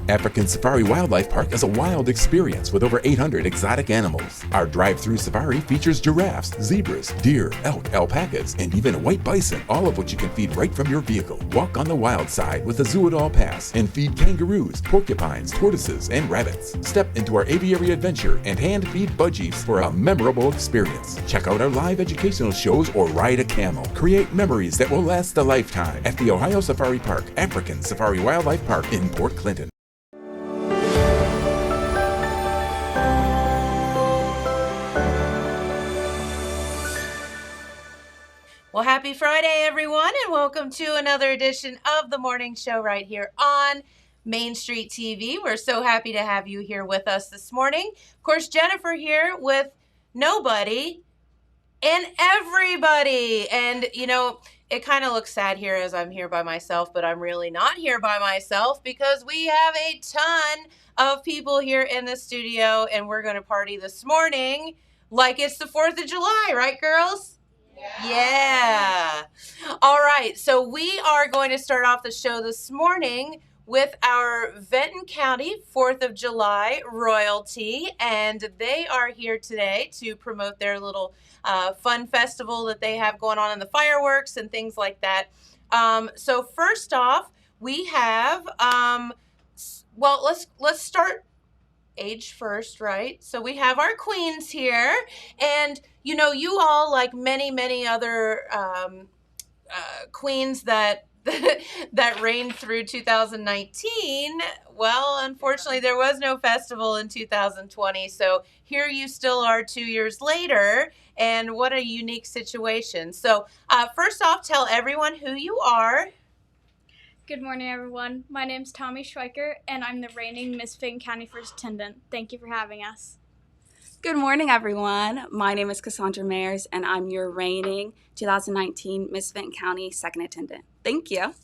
African Safari Wildlife Park is a wild experience with over 800 exotic animals. Our drive-through safari features giraffes, zebras, deer, elk, alpacas, and even a white bison, all of which you can feed right from your vehicle. Walk on the wild side with the Zoo It All Pass and feed kangaroos, porcupines, tortoises, and rabbits. Step into our aviary adventure and hand-feed budgies for a memorable experience. Check out our live educational shows or ride a camel. Create memories that will last a lifetime at the Ohio Safari Park, African Safari Wildlife Park in Port Clinton. Well, happy Friday, everyone, and welcome to another edition of the morning show right here on Main Street TV. We're so happy to have you here with us this morning. Of course, Jennifer here with nobody and everybody. And, you know, it kind of looks sad here as I'm here by myself, but I'm really not here by myself because we have a ton of people here in the studio, and we're going to party this morning like it's the 4th of July, right, girls? Yeah. All right. So we are going to start off the show this morning with our Vinton County 4th of July royalty. And they are here today to promote their little fun festival that they have going on in the fireworks and things like that. So first off, we have, well, let's start age first, right? So we have our queens here, and you know, you all, like many other queens that that reigned through 2019. Well, unfortunately, there was no festival in 2020, so here you still are 2 years later, and what a unique situation. So first off, tell everyone who you are. Good morning, everyone. My name's Tammy Schweiker, and I'm the reigning Miss Vinton County First Attendant. Thank you for having us. Good morning, everyone. My name is Cassandra Mayers, and I'm your reigning 2019 Miss Vinton County Second Attendant. Thank you.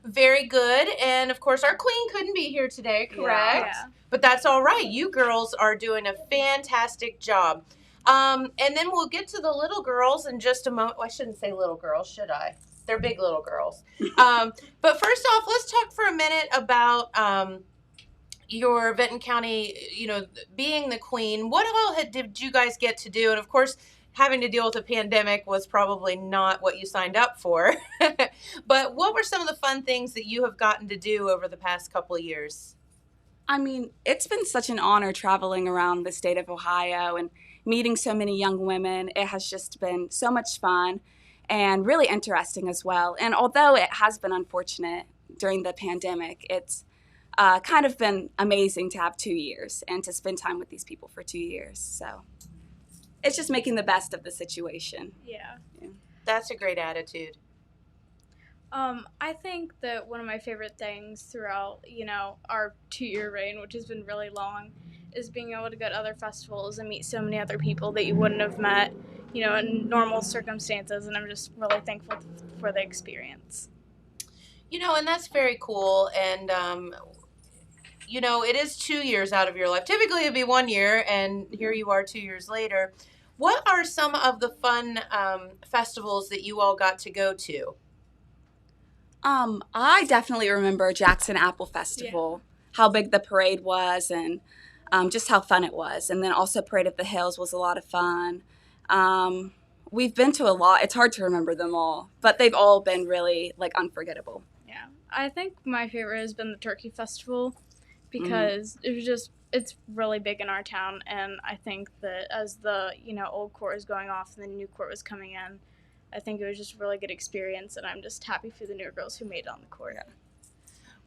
Very good. And, of course, our queen couldn't be here today, correct? Yeah. But that's all right. You girls are doing a fantastic job. And then we'll get to the little girls in just a moment. Well, I shouldn't say little girls, should I? They're big little girls. But first off, let's talk for a minute about your Vinton County, you know, being the queen. What all did you guys get to do? And of course, having to deal with a pandemic was probably not what you signed up for. But what were some of the fun things that you have gotten to do over the past couple of years? I mean, it's been such an honor traveling around the state of Ohio and meeting so many young women. It has just been so much fun and really interesting as well. And although it has been unfortunate during the pandemic, it's kind of been amazing to have 2 years and to spend time with these people for 2 years. So it's just making the best of the situation. Yeah. That's a great attitude. I think that one of my favorite things throughout, you know, our 2-year reign, which has been really long, is being able to go to other festivals and meet so many other people that you wouldn't have met, you know, in normal circumstances, and I'm just really thankful for the experience. You know, and that's very cool, and, you know, it is 2 years out of your life. Typically, it'd be 1 year, and here you are 2 years later. What are some of the fun festivals that you all got to go to? I definitely remember Jackson Apple Festival, how big the parade was, and just how fun it was. And then also Parade of the Hills was a lot of fun. We've been to a lot. It's hard to remember them all, but they've all been really, like, unforgettable. Yeah. I think my favorite has been the Turkey Festival because it's really big in our town, and I think that as the, you know, old court was going off and the new court was coming in, I think it was just a really good experience, and I'm just happy for the new girls who made it on the court. Yeah.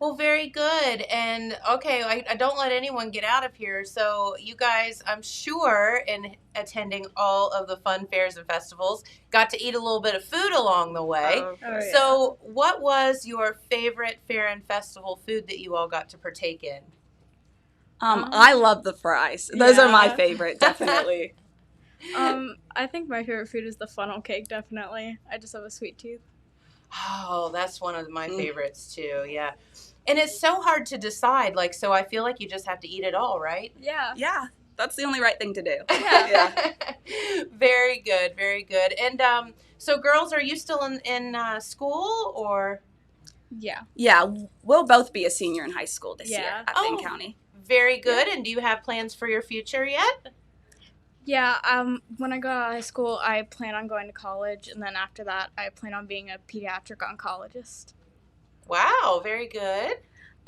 Well, very good. And okay, I don't let anyone get out of here. So you guys, I'm sure, in attending all of the fun fairs and festivals, got to eat a little bit of food along the way. Oh, yeah. So what was your favorite fair and festival food that you all got to partake in? I love the fries. Those are my favorite, definitely. I think my favorite food is the funnel cake, definitely. I just have a sweet tooth. Oh, that's one of my favorites too, yeah. And it's so hard to decide, like, so I feel like you just have to eat it all, right? Yeah. Yeah, that's the only right thing to do. Yeah. Very good, very good. And so girls, are you still in school, or? Yeah. Yeah, we'll both be a senior in high school this year at Vinton County. Very good. And do you have plans for your future yet? Yeah, when I go out of high school, I plan on going to college, and then after that, I plan on being a pediatric oncologist. Wow, very good.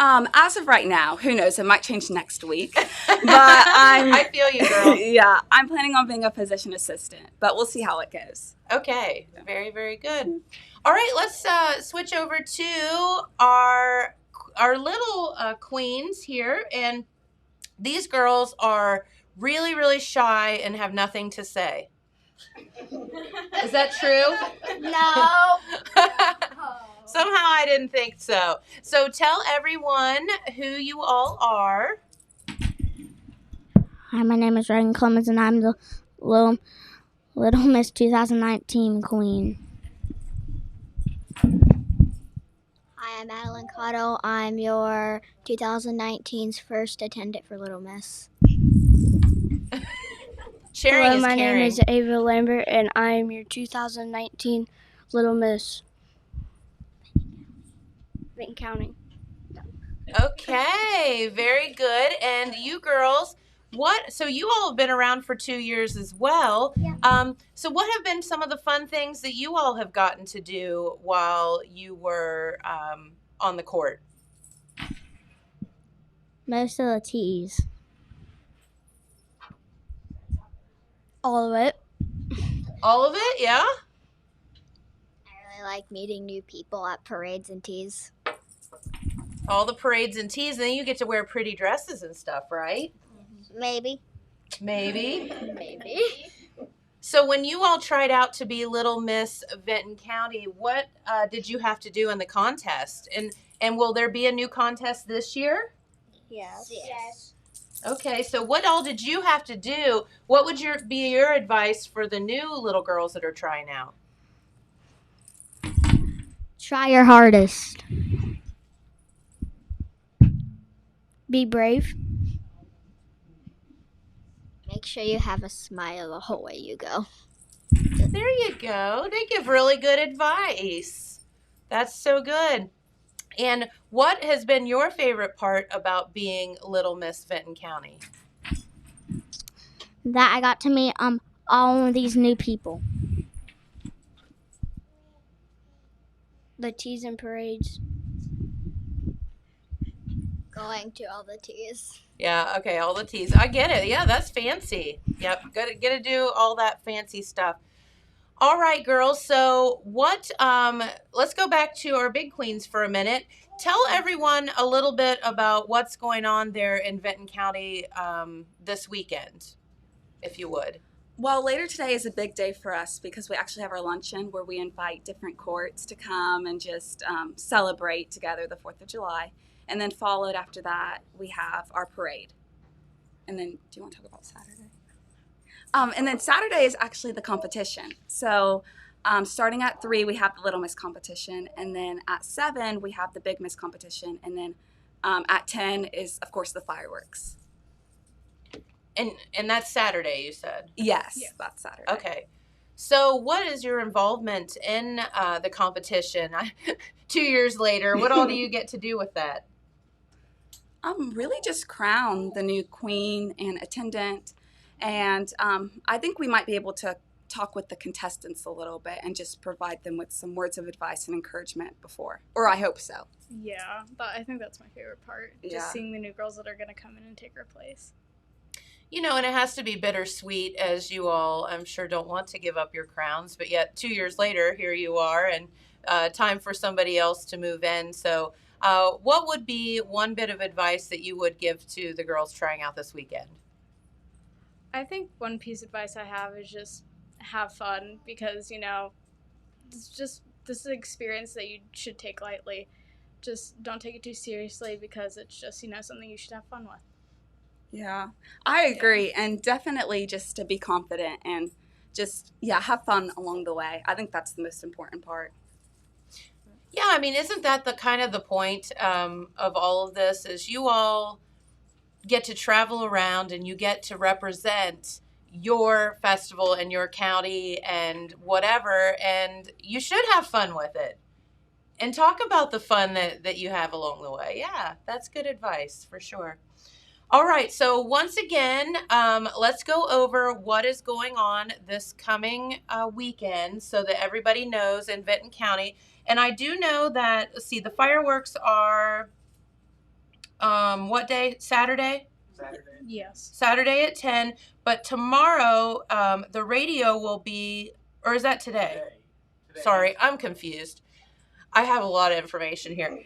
As of right now, who knows? It might change next week. But I feel you, girl. Yeah, I'm planning on being a physician assistant, but we'll see how it goes. Okay, very, very good. All right, let's switch over to our little queens here, and these girls are really, really shy and have nothing to say. Is that true? No. Somehow I didn't think so. So tell everyone who you all are. Hi, my name is Reagan Clemens, and I'm the Little Miss 2019 Queen. Hi, I'm Madeline Cotto. I'm your 2019's first attendant for Little Miss. Sharing Hello, is my caring. name is Ava Lambert, and I am your 2019 Little Miss. Vinton County. Okay, very good. And you girls, so you all have been around for 2 years as well. Yeah. So what have been some of the fun things that you all have gotten to do while you were on the court? Most of the teas. All of it. All of it, yeah? I really like meeting new people at parades and teas. All the parades and teas, and then you get to wear pretty dresses and stuff, right? Maybe. Maybe. Maybe. So when you all tried out to be Little Miss Vinton County, what did you have to do in the contest? And will there be a new contest this year? Yes. Okay, so what all did you have to do? What would be your advice for the new little girls that are trying out? Try your hardest. Be brave. Make sure you have a smile the whole way you go. There you go. They give really good advice. That's so good. And what has been your favorite part about being Little Miss Vinton County? That I got to meet all of these new people. The teas and parades. Going to all the teas. Yeah, okay, all the teas. I get it. Yeah, that's fancy. Yep, gotta do all that fancy stuff. All right, girls. So let's go back to our big queens for a minute. Tell everyone a little bit about what's going on there in Vinton County this weekend, if you would. Well, later today is a big day for us because we actually have our luncheon where we invite different courts to come and just celebrate together the 4th of July. And then followed after that, we have our parade. And then, do you want to talk about Saturday? And then Saturday is actually the competition. So starting at 3, we have the Little Miss competition. And then at 7, we have the Big Miss competition. And then at 10 is, of course, the fireworks. And that's Saturday, you said? Yes, that's Saturday. Okay. So what is your involvement in the competition? 2 years later, what all do you get to do with that? Really just crown the new queen and attendant. And I think we might be able to talk with the contestants a little bit and just provide them with some words of advice and encouragement before. Or I hope so. Yeah, I think that's my favorite part. Just seeing the new girls that are going to come in and take her place. You know, and it has to be bittersweet as you all, I'm sure, don't want to give up your crowns, but yet 2 years later, here you are, and time for somebody else to move in. So what would be one bit of advice that you would give to the girls trying out this weekend? I think one piece of advice I have is just have fun because, this is an experience that you should take lightly. Just don't take it too seriously because it's just, something you should have fun with. Yeah, I agree. And definitely just to be confident and just, have fun along the way. I think that's the most important part. Yeah, I mean, isn't that the kind of the point of all of this is you all get to travel around and you get to represent your festival and your county and whatever, and you should have fun with it. And talk about the fun that you have along the way. Yeah, that's good advice for sure. All right, so once again, let's go over what is going on this coming weekend so that everybody knows in Vinton County. And I do know that, let's see, the fireworks are, what day? Saturday? Yes. Saturday at 10. But tomorrow, the radio will be, or is that today? Sorry, I'm confused. I have a lot of information here.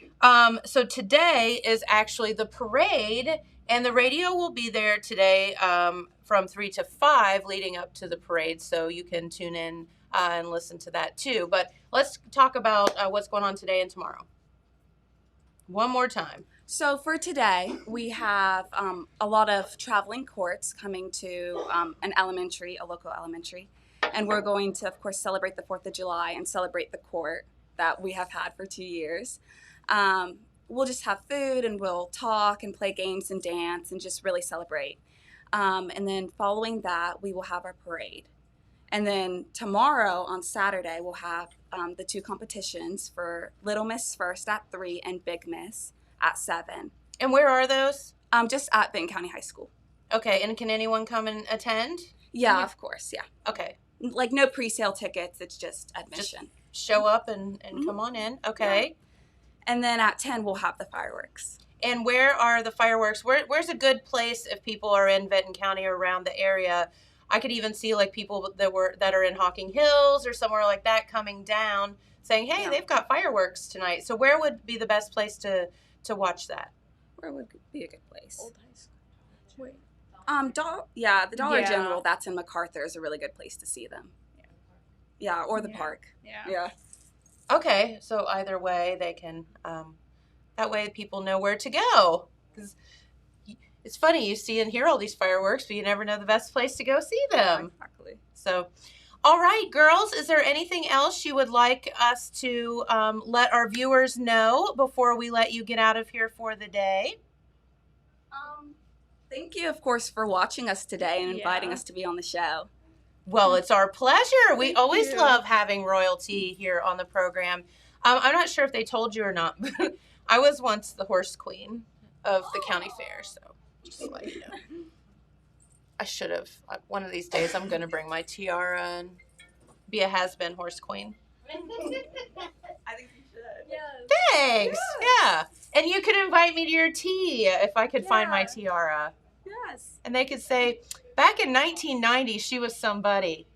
So today is actually the parade, and the radio will be there today from 3 to 5 leading up to the parade, so you can tune in and listen to that too. But let's talk about what's going on today and tomorrow. One more time. So for today, we have a lot of traveling courts coming to a local elementary, and we're going to, of course, celebrate the 4th of July and celebrate the court that we have had for 2 years. We'll just have food and we'll talk and play games and dance and just really celebrate. And then following that, we will have our parade. And then tomorrow on Saturday, we'll have the 2 competitions for Little Miss first at 3 and Big Miss at 7. And where are those? Just at Vinton County High School. Okay, and can anyone come and attend? Yeah, of course, yeah. Okay. Like no pre-sale tickets, it's just admission. Show up and come on in. Okay. Yeah. And then at 10, we'll have the fireworks. And where are the fireworks? Where's a good place if people are in Vinton County or around the area? I could even see like people that are in Hocking Hills or somewhere like that coming down saying, hey, they've got fireworks tonight. So where would be the best place to watch that? Where would be a good place? Old high school. Wait. The Dollar General, that's in MacArthur, is a really good place to see them. Yeah, or the park. Yeah. Okay, so either way they can, that way people know where to go. Because it's funny, you see and hear all these fireworks, but you never know the best place to go see them. Exactly. So, all right, girls, is there anything else you would like us to let our viewers know before we let you get out of here for the day? Thank you, of course, for watching us today and inviting us to be on the show. Well, it's our pleasure. We always love having royalty here on the program. I'm not sure if they told you or not, but I was once the horse queen of the county fair, so just to let you know. I should have. One of these days, I'm going to bring my tiara and be a has-been horse queen. I think you should. Yes. Thanks. Yeah. And you could invite me to your tea if I could find my tiara. Yes. And they could say, back in 1990, she was somebody.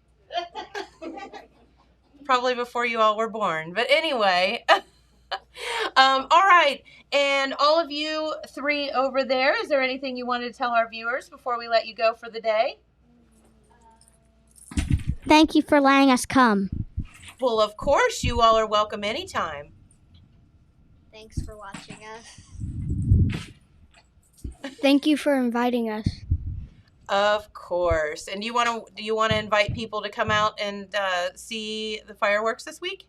Probably before you all were born. But anyway. All right. And all of you 3 over there, is there anything you wanted to tell our viewers before we let you go for the day? Thank you for letting us come. Well, of course, you all are welcome anytime. Thanks for watching us. Thank you for inviting us. Of course. And do you want to invite people to come out and see the fireworks this week?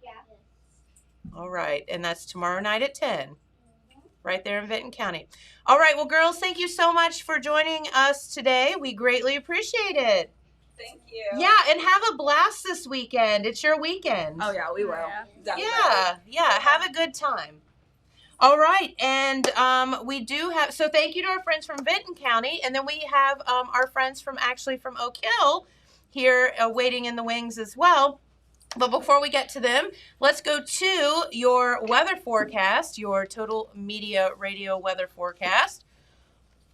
Yeah. All right. And that's tomorrow night at 10. Right there in Vinton County. All right. Well, girls, thank you so much for joining us today. We greatly appreciate it. Thank you. Yeah, and have a blast this weekend. It's your weekend. Oh, yeah, we will. Definitely. Yeah. Have a good time. All right, and we do have, so thank you to our friends from Vinton County, and then we have our friends from Oak Hill here waiting in the wings as well. But before we get to them, let's go to your weather forecast, your Total Media Radio weather forecast,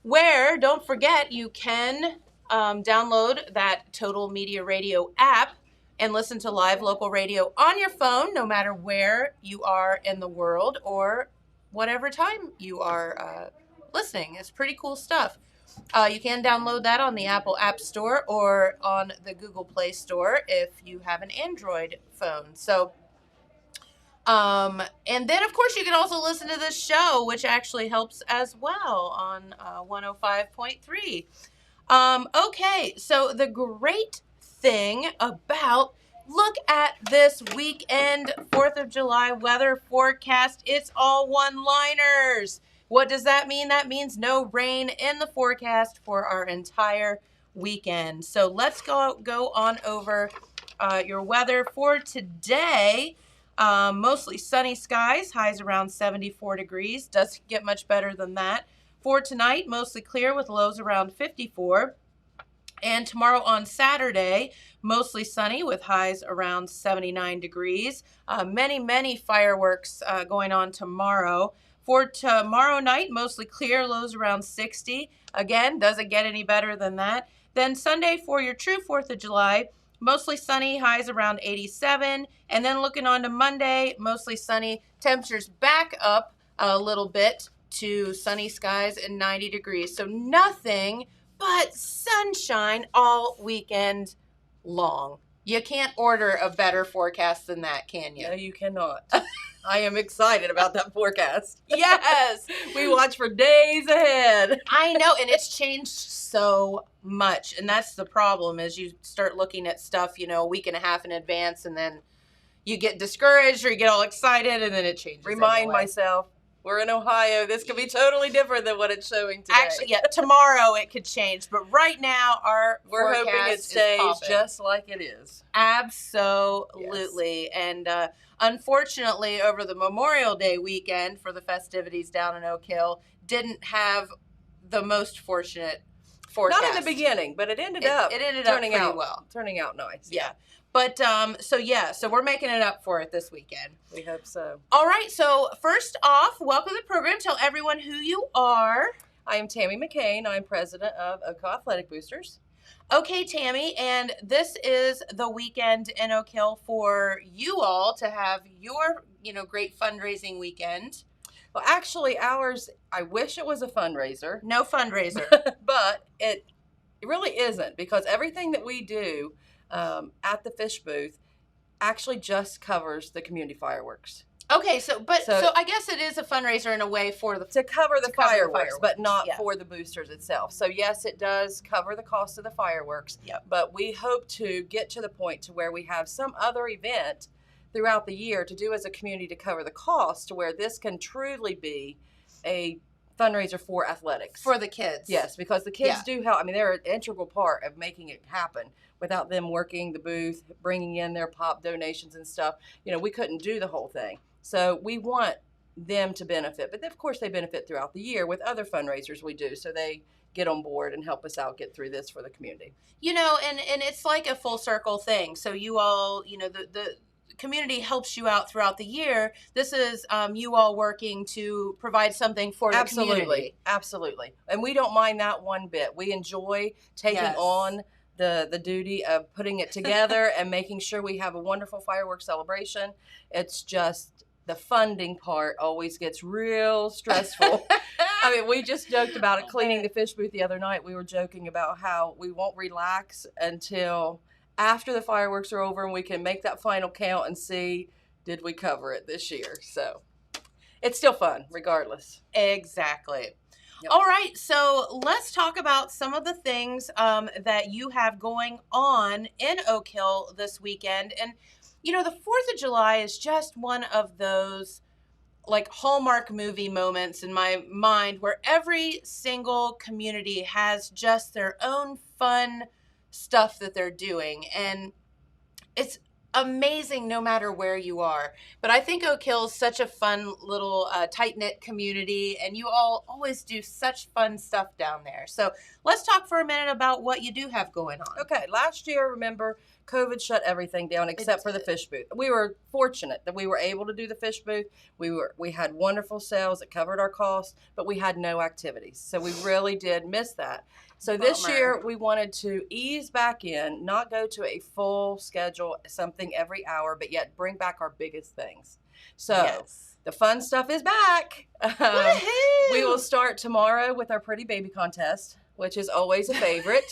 where, don't forget, you can download that Total Media Radio app and listen to live local radio on your phone, no matter where you are in the world or whatever time you are listening. It's pretty cool stuff. You can download that on the Apple App Store or on the Google Play Store if you have an Android phone. So, and then, of course, you can also listen to this show, which actually helps as well on 105.3. Okay, so the great thing about, look at this weekend 4th of July weather forecast. It's all one-liners. What does that mean? That means no rain in the forecast for our entire weekend. So let's go on over your weather for today. Mostly sunny skies, highs around 74 degrees. Doesn't get much better than that. For tonight, mostly clear with lows around 54. And tomorrow on Saturday, mostly sunny with highs around 79 degrees. Many fireworks going on tomorrow. For tomorrow night, mostly clear, lows around 60. Again, doesn't get any better than that. Then Sunday for your true 4th of July, mostly sunny, highs around 87. And then looking on to Monday, mostly sunny, temperatures back up a little bit to sunny skies and 90 degrees. So nothing but sunshine all weekend long. You can't order a better forecast than that, can you? No, you cannot. I am excited about that forecast. Yes. We watch for days ahead. I know, and it's changed so much. And that's the problem is you start looking at stuff, a week and a half in advance, and then you get discouraged or you get all excited, and then it changes. Remind anyway. myself, we're in Ohio. This could be totally different than what it's showing today. Actually, yeah, tomorrow it could change, but right now we're forecast hoping it is stays popping. just like it is. Absolutely. Yes. And unfortunately, over the Memorial Day weekend for the festivities down in Oak Hill, didn't have the most fortunate forecast. Not in the beginning, but it ended up turning out well. Turning out nice. Yeah. But, so we're making it up for it this weekend. We hope so. All right, so first off, welcome to the program. Tell everyone who you are. I am Tammy McCain. I'm president of Oak Hill Athletic Boosters. Okay, Tammy, and this is the weekend in Oak Hill for you all to have your, great fundraising weekend. Well, actually, ours, I wish it was a fundraiser. No fundraiser. But it really isn't, because everything that we do at the fish booth actually just covers the community fireworks. Okay, so I guess it is a fundraiser in a way for to cover the fireworks, but not yeah. for the boosters itself. So yes, it does cover the cost of the fireworks. Yep. But we hope to get to the point to where we have some other event throughout the year to do as a community to cover the cost, to where this can truly be a fundraiser for athletics. For the kids. Yes, because the kids do help. I mean, they're an integral part of making it happen. Without them working the booth, bringing in their pop donations and stuff, we couldn't do the whole thing. So we want them to benefit. But of course, they benefit throughout the year with other fundraisers we do. So they get on board and help us out get through this for the community. And it's like a full circle thing. So you all, the community helps you out throughout the year. This is you all working to provide something for the community. Absolutely. And we don't mind that one bit. We enjoy taking on the duty of putting it together and making sure we have a wonderful fireworks celebration. It's just the funding part always gets real stressful. I mean, we just joked about it cleaning the fish booth the other night. We were joking about how we won't relax until after the fireworks are over and we can make that final count and see, did we cover it this year? So it's still fun regardless. Exactly. Yep. All right, so let's talk about some of the things that you have going on in Oak Hill this weekend. And, the 4th of July is just one of those, Hallmark movie moments in my mind where every single community has just their own fun stuff that they're doing. And it's amazing no matter where you are. But I think Oak Hill is such a fun little tight-knit community, and you all always do such fun stuff down there. So let's talk for a minute about what you do have going on. Okay, last year, remember, COVID shut everything down except for the fish booth. We were fortunate that we were able to do the fish booth. We had wonderful sales that covered our costs, but we had no activities. So we really did miss that. So this year we wanted to ease back in, not go to a full schedule, something every hour, but yet bring back our biggest things. So the fun stuff is back. We will start tomorrow with our Pretty Baby Contest, which is always a favorite.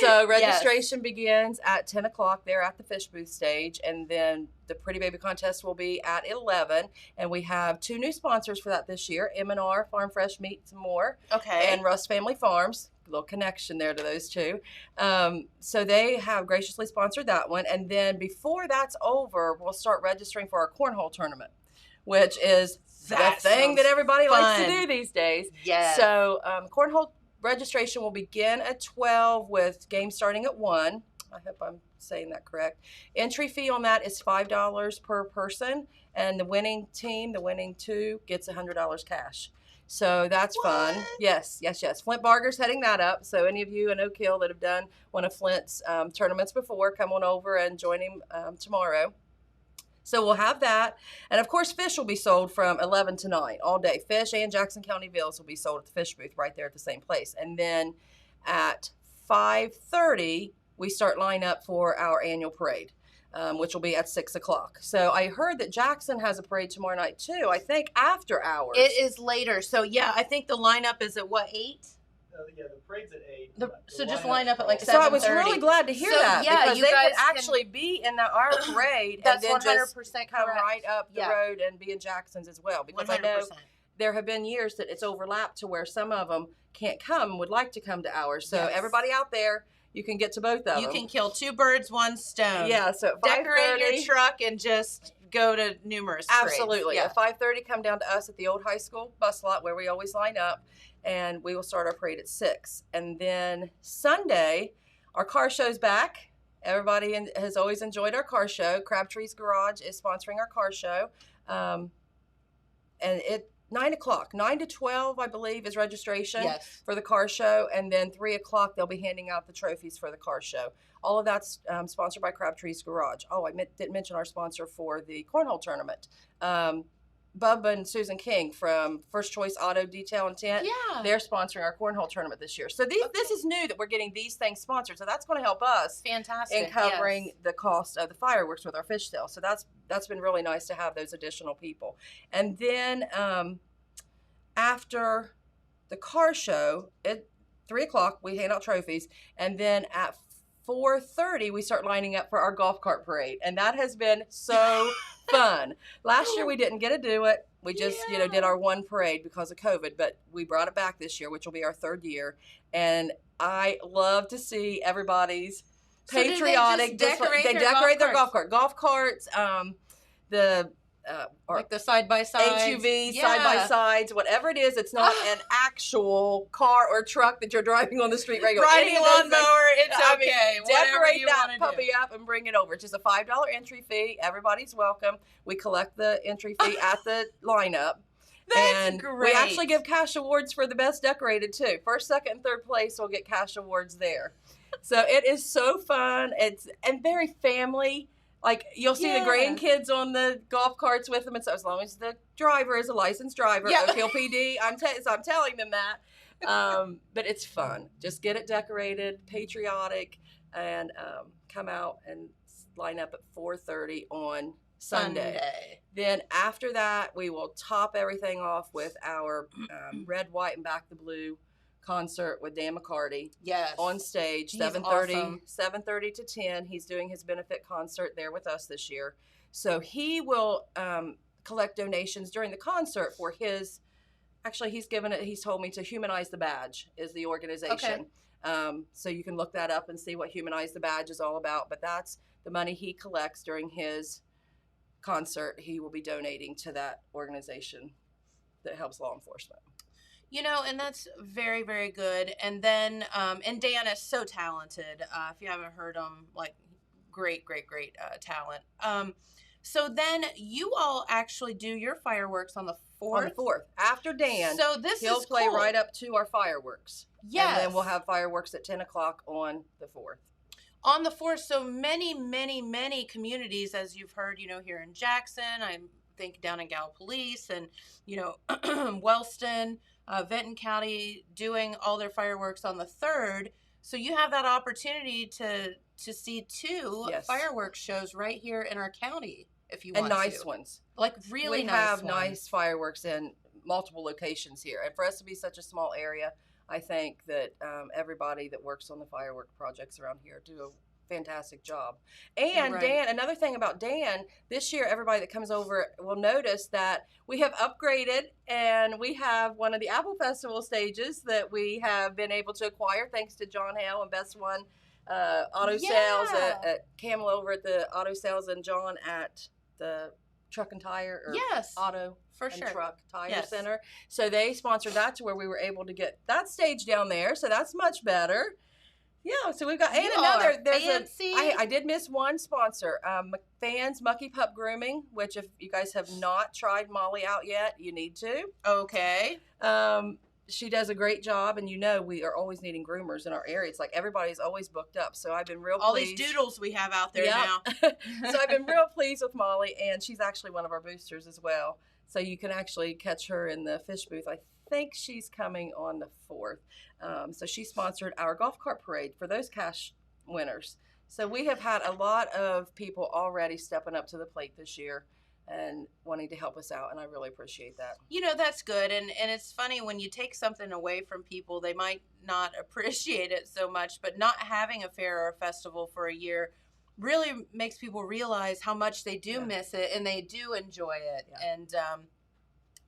So registration begins at 10 o'clock there at the fish booth stage, and then the Pretty Baby Contest will be at 11, and we have 2 new sponsors for that this year, M&R Farm Fresh Meats and More, and Russ Family Farms. Little connection there to those two. So they have graciously sponsored that one, and then before that's over, we'll start registering for our cornhole tournament, which is the thing that everybody likes to do these days. Yes. So cornhole registration will begin at 12 with games starting at 1. I hope I'm saying that correct. Entry fee on that is $5 per person, and the winning team, the winning two, gets $100 cash. So that's fun. Yes. Flint Barger's heading that up. So any of you in Oak Hill that have done one of Flint's tournaments before, come on over and join him tomorrow. So we'll have that. And of course, fish will be sold from 11 to 9 all day. Fish and Jackson County Bills will be sold at the fish booth right there at the same place. And then at 5:30, we start line up for our annual parade. Which will be at 6 o'clock. So I heard that Jackson has a parade tomorrow night too. I think after hours. It is later. So yeah, I think the lineup is at what, 8? Yeah, the parade's at 8. So just line up at like 7:30. So I was really glad to hear that, yeah, because you they guys could actually be in our parade That's and then just 100% come correct. right up the Yeah. road and be in Jackson's as well. Because 100%. I know there have been years that it's overlapped to where some of them can't come, would like to come to ours. So Yes. everybody out there, you can get to both of them. You can kill 2 birds, 1 stone. Yeah, so at Decorate 5:30 your truck and just go to numerous parades. Absolutely. Yeah. At 5:30, come down to us at the old high school bus lot where we always line up, and we will start our parade at 6. And then Sunday, our car show's back. Everybody has always enjoyed our car show. Crabtree's Garage is sponsoring our car show. And it 9 o'clock, 9 to 12, I believe, is registration Yes. for the car show. And then 3 o'clock, they'll be handing out the trophies for the car show. All of that's sponsored by Crabtree's Garage. Oh, I didn't mention our sponsor for the cornhole tournament. Bubba and Susan King from First Choice Auto Detail and Tint. Yeah. They're sponsoring our cornhole tournament this year. So this is new that we're getting these things sponsored. So that's going to help us Fantastic. in covering yes. the cost of the fireworks with our fish sale. So that's been really nice to have those additional people. And then after the car show at 3 o'clock, we hand out trophies, and then at 4:30 we start lining up for our golf cart parade, and that has been so fun. Last year we didn't get to do it. We just did our one parade because of COVID, but we brought it back this year, which will be our 3rd year, and I love to see everybody's patriotic. They decorate their golf carts. Like the side-by-side. HUVs, side-by-sides, whatever it is. It's not an actual car or truck that you're driving on the street regularly. Riding a lawnmower, it's okay. Decorate that puppy up and bring it over. It's just a $5 entry fee. Everybody's welcome. We collect the entry fee at the lineup. That's and great. We actually give cash awards for the best decorated too. 1st, 2nd, and 3rd place will get cash awards there. So it is so fun. And very family. Like, you'll see the grandkids on the golf carts with them, and so as long as the driver is a licensed driver, Oak Hill PD, I'm telling them that. But it's fun. Just get it decorated, patriotic, and come out and line up at 4:30 on Sunday. Then after that, we will top everything off with our red, white, and back the blue concert with Dan McCarty. Yes. On stage, 7:30 to 10. He's doing his benefit concert there with us this year. So he will collect donations during the concert for his, actually he's told me to Humanize the Badge is the organization. So you can look that up and see what Humanize the Badge is all about. But that's the money he collects during his concert. He will be donating to that organization that helps law enforcement. And that's very, very good. And then, and Dan is so talented. If you haven't heard him, like, great talent. So then you all actually do your fireworks on the 4th? On the 4th. After Dan, so he'll play cool. right up to our fireworks. Yes. And then we'll have fireworks at 10 o'clock on the 4th. On the 4th, so many communities, as you've heard, here in Jackson, I think down in Gallipolis and, Wellston, Vinton County doing all their fireworks on the 3rd. So you have that opportunity to see 2 fireworks shows right here in our county if you want to. And nice ones. Like really we nice have ones. nice fireworks in multiple locations here. And for us to be such a small area, I think that everybody that works on the firework projects around here do a fantastic job. And Right. Dan, another thing about Dan, this year everybody that comes over will notice that we have upgraded, and we have one of the Apple Festival stages that we have been able to acquire thanks to John Hale and Best One Auto Sales at Camel over at the Auto Sales, and John at the Truck and Tire or Auto for and sure. Truck Tire Center. So they sponsored that to where we were able to get that stage down there. So that's much better. Yeah, so we've got You and another. are There's fancy. I did miss one sponsor, McCain's Mucky Pup Grooming, which if you guys have not tried Molly out yet, you need to. Okay. She does a great job, and we are always needing groomers in our area. It's like everybody's always booked up, so I've been real All pleased. these doodles we have out there Yep. now. So I've been real pleased with Molly, and she's actually one of our boosters as well. So you can actually catch her in the fish booth. I think she's coming on the 4th. So she sponsored our golf cart parade for those cash winners. So we have had a lot of people already stepping up to the plate this year and wanting to help us out, and I really appreciate that. That's good. And it's funny when you take something away from people, they might not appreciate it so much, but not having a fair or a festival for a year really makes people realize how much they do miss it and they do enjoy it. Yeah. And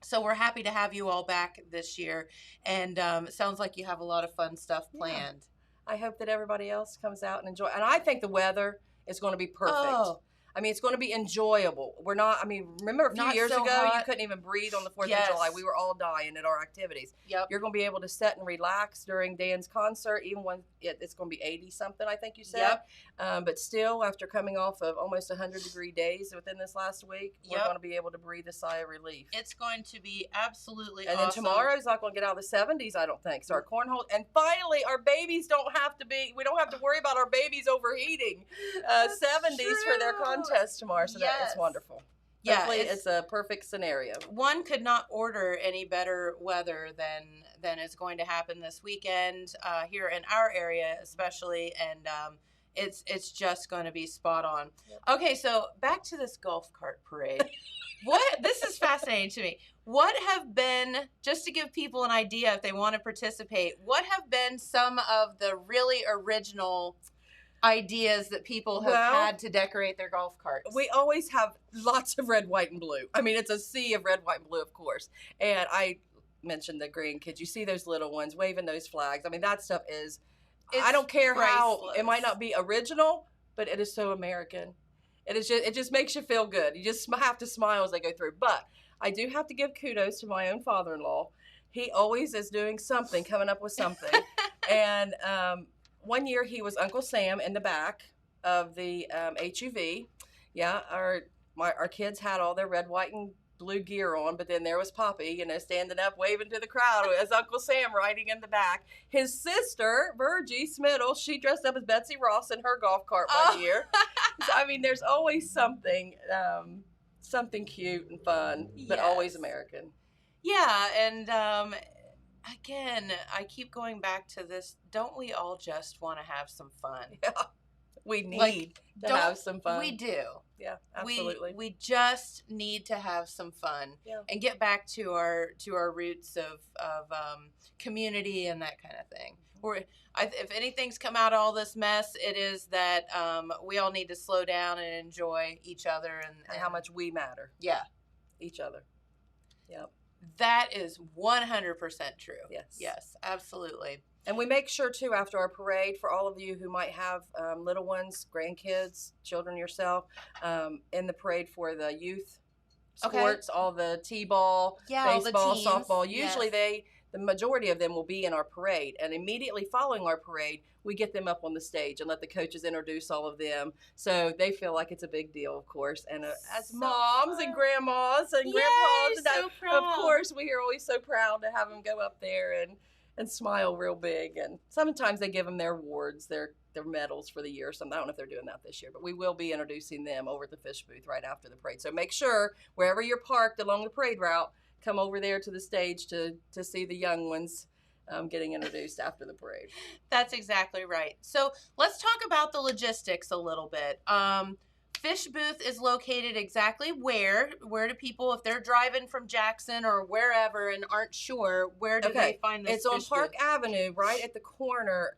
so we're happy to have you all back this year. And it sounds like you have a lot of fun stuff planned. Yeah. I hope that everybody else comes out and enjoy. And I think the weather is going to be perfect. Oh. I mean, it's going to be enjoyable. Remember a few years ago, you couldn't even breathe on the 4th of July. We were all dying at our activities. Yep. You're going to be able to sit and relax during Dan's concert, even when it's going to be 80-something, I think you said. Yep. But still, after coming off of almost 100-degree days within this last week, we're going to be able to breathe a sigh of relief. It's going to be absolutely awesome. And then tomorrow's not going to get out of the 70s, I don't think. So our cornhole, and finally, our babies we don't have to worry about our babies overheating. 70s for their contest tomorrow, so that's wonderful. Yeah, hopefully it's a perfect scenario. One could not order any better weather than is going to happen this weekend here in our area, especially, and it's just going to be spot on. Yep. Okay, so back to this golf cart parade. This is fascinating to me. What have been, just to give people an idea if they want to participate, what have been some of the really original ideas that people have had to decorate their golf carts? We always have lots of red, white, and blue. I mean, it's a sea of red, white, and blue, of course. And I mentioned the grandkids. You see those little ones waving those flags. I mean, that stuff is, I don't care how, it might not be original, but it is so American. It just makes you feel good. You just have to smile as they go through. But I do have to give kudos to my own father-in-law. He always is doing something, coming up with something. And one year he was Uncle Sam in the back of the HUV. Yeah, our kids had all their red, white, and blue gear on, but then there was Poppy, standing up, waving to the crowd as Uncle Sam riding in the back. His sister, Virgie Smiddle, she dressed up as Betsy Ross in her golf cart one year. So, I mean, there's always something cute and fun, but always American. Yeah, and again, I keep going back to this. Don't we all just want to have some fun? Yeah, we need to have some fun. We do. Yeah, absolutely. We just need to have some fun and get back to our roots of community and that kind of thing. If anything's come out of all this mess, it is that we all need to slow down and enjoy each other and how much we matter. Yeah, each other. Yep. That is 100% true. Yes, absolutely. And we make sure, too, after our parade, for all of you who might have little ones, grandkids, children yourself, in the parade for the youth sports, all the t-ball, baseball, softball, usually the majority of them will be in our parade. And immediately following our parade, we get them up on the stage and let the coaches introduce all of them. So they feel like it's a big deal, of course. And as moms and grandmas and grandpas, of course, we are always so proud to have them go up there and smile real big. And sometimes they give them their awards, their medals for the year or something. I don't know if they're doing that this year, but we will be introducing them over at the fish booth right after the parade. So make sure wherever you're parked along the parade route, come over there to the stage to see the young ones getting introduced after the parade. That's exactly right. So let's talk about the logistics a little bit. Fish booth is located exactly where do people, if they're driving from Jackson or wherever and aren't sure, where do they find this? It's on Park Avenue, right at the corner.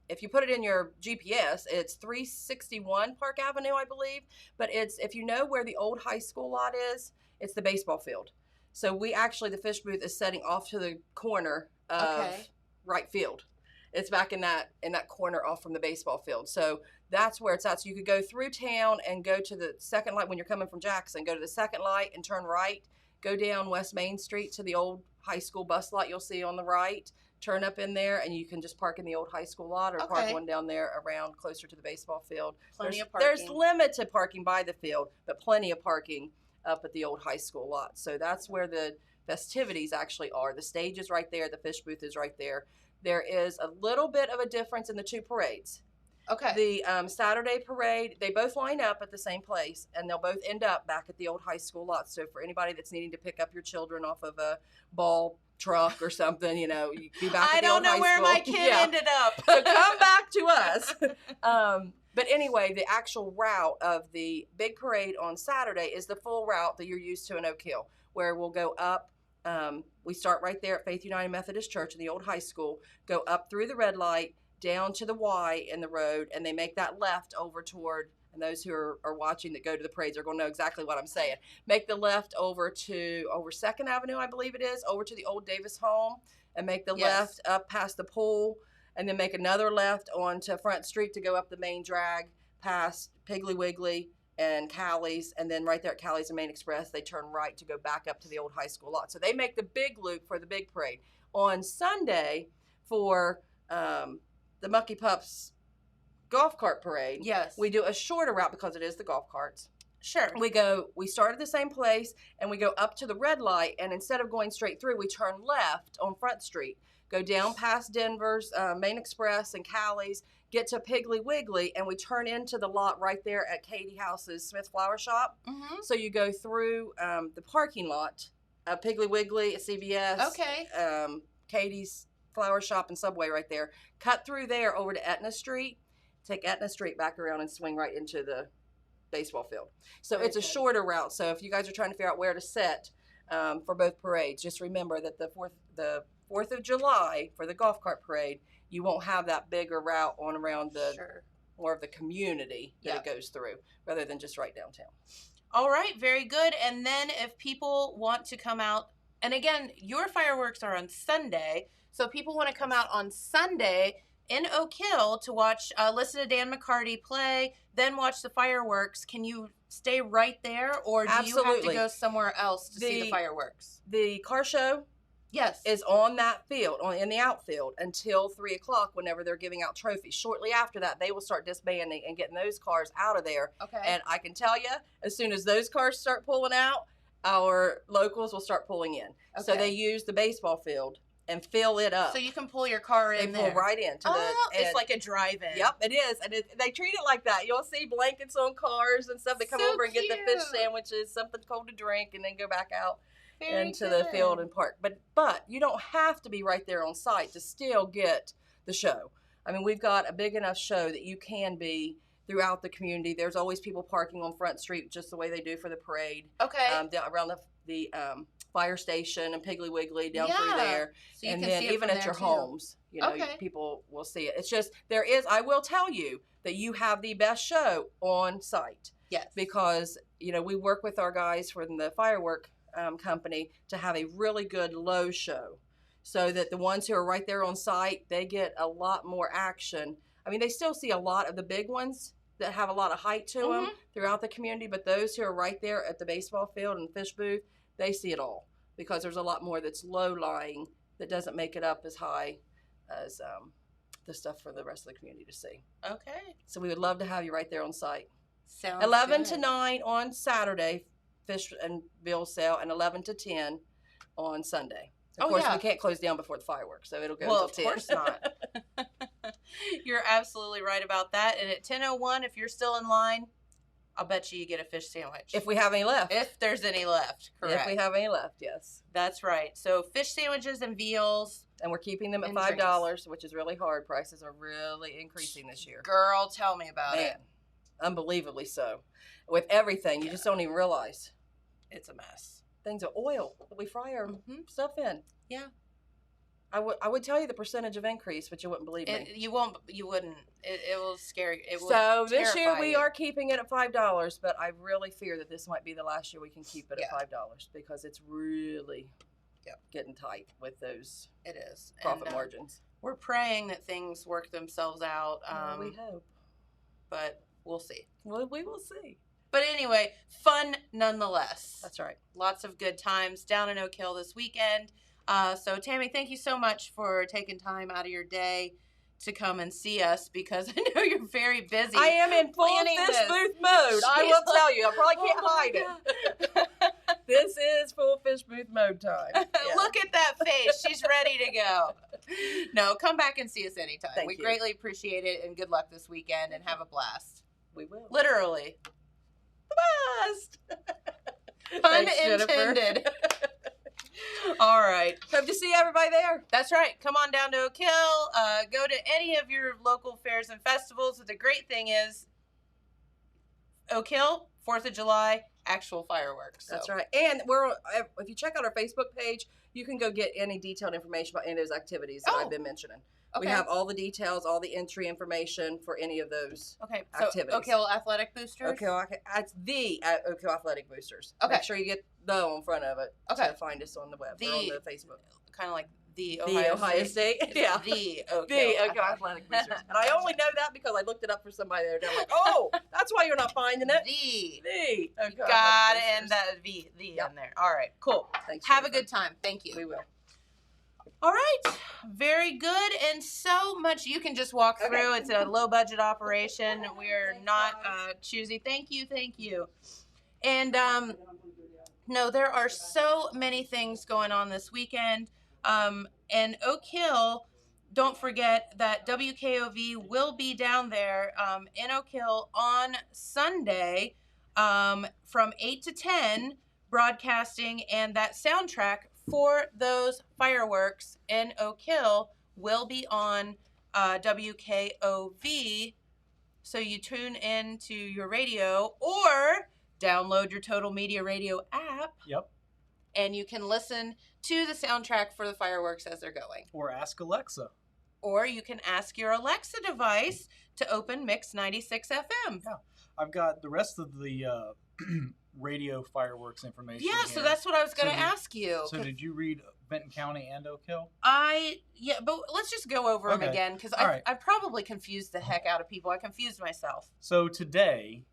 If you put it in your GPS, it's 361 Park Avenue, I believe. But if you know where the old high school lot is, it's the baseball field. So the fish booth is setting off to the corner of right field. It's back in that corner off from the baseball field. So that's where it's at. So you could go through town and go to the second light when you're coming from Jackson. Go to the second light and turn right. go down West Main Street to the old high school bus lot you'll see on the right. Turn up in there, and you can just park in the old high school lot or park one down there around closer to the baseball field. Plenty of parking. There's limited parking by the field, but plenty of parking up at the old high school lot. So that's where the festivities actually are. The stage is right there. The fish booth is right there. There is a little bit of a difference in the two parades. Okay. The Saturday parade, they both line up at the same place, and they'll both end up back at the old high school lot. So for anybody that's needing to pick up your children off of a ball truck or something, you know, you can be back at the old high school. I don't know where my kid ended up. So come back to us. But anyway, the actual route of the big parade on Saturday is the full route that you're used to in Oak Hill, where we'll go up. We start right there at Faith United Methodist Church in the old high school, go up through the red light, down to the Y in the road, and they make that left over toward, and those who are watching that go to the parades are going to know exactly what I'm saying. Make the left over 2nd Avenue, I believe it is, over to the old Davis home, and make the left up past the pool, and then make another left onto Front Street to go up the main drag past Piggly Wiggly and Callie's, and then right there at Callie's and Main Express, they turn right to go back up to the old high school lot. So they make the big loop for the big parade. On Sunday, for the Mucky Pups golf cart parade, we do a shorter route because it is the golf carts. Sure. We start at the same place, and we go up to the red light, and instead of going straight through, we turn left on Front Street, go down past Denver's Main Express and Callie's, get to Piggly Wiggly, and we turn into the lot right there at Katie House's Smith Flower Shop. Mm-hmm. So you go through the parking lot, Piggly Wiggly, CVS, Katie's Flower Shop and Subway right there, cut through there over to Etna Street, take Etna Street back around and swing right into the baseball field. So it's a shorter route. So if you guys are trying to figure out where to sit for both parades, just remember that the 4th of July for the golf cart parade, you won't have that bigger route on around the more of the community that it goes through, rather than just right downtown. All right, very good. And then if people want to come out, and again, your fireworks are on Sunday, so if people want to come out on Sunday in Oak Hill to watch, listen to Dan McCarty play, then watch the fireworks, can you stay right there, or do you have to go somewhere else to see the fireworks? The car show is on that field, in the outfield, until 3 o'clock whenever they're giving out trophies. Shortly after that, they will start disbanding and getting those cars out of there. Okay. And I can tell you, as soon as those cars start pulling out, our locals will start pulling in. Okay. So they use the baseball field and fill it up. So you can pull your car in there. They pull right into it's like a drive-in. Yep, it is. And they treat it like that. You'll see blankets on cars and stuff. They come over and get the fish sandwiches, something cold to drink, and then go back out into the field and park. But you don't have to be right there on site to still get the show. I mean, we've got a big enough show that you can be throughout the community. There's always people parking on Front Street just the way they do for the parade. Okay. Around the fire station and Piggly Wiggly down through there. So you and can then see it even from at there your too. homes, you know, people will see it. It's just, I will tell you that you have the best show on site. Yes. Because, you know, we work with our guys from the firework company to have a really good low show, so that the ones who are right there on site, they get a lot more action. I mean, they still see a lot of the big ones that have a lot of height to them throughout the community, but those who are right there at the baseball field and fish booth, they see it all, because there's a lot more that's low-lying that doesn't make it up as high as the stuff for the rest of the community to see. Okay. So we would love to have you right there on site. Sounds 11 good. to 9 on Saturday, fish and bill sale, and 11 to 10 on Sunday. Of course, we can't close down before the fireworks, so it'll go until 10. Of course not. You're absolutely right about that. And at 10:01, if you're still in line, I'll bet you get a fish sandwich. If we have any left. If there's any left, correct. If we have any left, yes. That's right. So fish sandwiches and veals. And we're keeping them at $5, which is really hard. Prices are really increasing this year. Girl, tell me about it. Unbelievably so. With everything, you just don't even realize. It's a mess. Things are oil that we fry our stuff in. Yeah. I would tell you the percentage of increase, but you wouldn't believe me. You wouldn't. It will scare you. So this year we are keeping it at $5, but I really fear that this might be the last year we can keep it at $5, because it's really getting tight with those profit margins. We're praying that things work themselves out. We hope. But we'll see. Well, we will see. But anyway, fun nonetheless. That's right. Lots of good times down in Oak Hill this weekend. So Tammy, thank you so much for taking time out of your day to come and see us, because I know you're very busy. I am in full planning fish this. booth mode. I She's will tell you. I probably can't Oh my hide it. This is full fish booth mode time. Yeah. Look at that face. She's ready to go. No, come back and see us anytime. Thank We you. greatly appreciate it, and good luck this weekend, and have a blast. We will. Literally. Blast. Pun Thanks, Jennifer. intended. All right. Hope to see everybody there. That's right. Come on down to Oak Hill. Go to any of your local fairs and festivals. The great thing is, Oak Hill, 4th of July, actual fireworks. So. That's right. And if you check out our Facebook page, you can go get any detailed information about any of those activities that I've been mentioning. Okay. We have all the details, all the entry information for any of those Okay. So activities. Oak Hill Athletic Boosters. Oak Hill, it's the Oak Hill Athletic Boosters. Okay. Make sure you get the on front of it Okay. to find us on the web or on the Facebook. Kind of like the Ohio Ohio State. It's Yeah. The Oak The Hill Oak Hill Athletic Boosters. And I only know that because I looked it up for somebody the other day. I'm like, oh, that's why you're not finding it. The Oak Hill got Athletic it, and Boosters. that the Yep. in there. All right, cool. Thanks, Have a Jennifer. good time. Thank you. We will. All right, very good, and so much you can just walk Okay. through. It's a low budget operation. We're not choosy. Thank you. And no, there are so many things going on this weekend. And Oak Hill, don't forget that WKOV will be down there in Oak Hill on Sunday from 8 to 10, broadcasting, and that soundtrack for those fireworks in Oak Hill will be on WKOV. So you tune in to your radio or download your Total Media Radio app. Yep. And you can listen to the soundtrack for the fireworks as they're going. Or ask Alexa. Or you can ask your Alexa device to open Mix 96 FM. Yeah. I've got the rest of the radio fireworks information. Yeah, so here. that's what I was going to So did- ask you. So did you read Vinton County and Oak Hill? Yeah, but let's just go over them Okay. again, because All right. I probably confused the heck out of people. I confused myself. So today,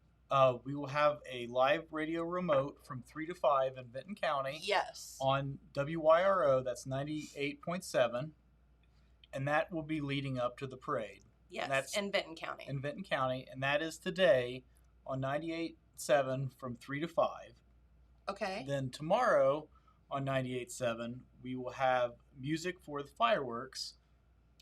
we will have a live radio remote from 3 to 5 in Vinton County Yes. on WYRO, that's 98.7, and that will be leading up to the parade Yes, that's in Vinton County. in Vinton County, and that is today on 98.7 from 3 to 5. Okay. Then tomorrow on 98.7, we will have music for the fireworks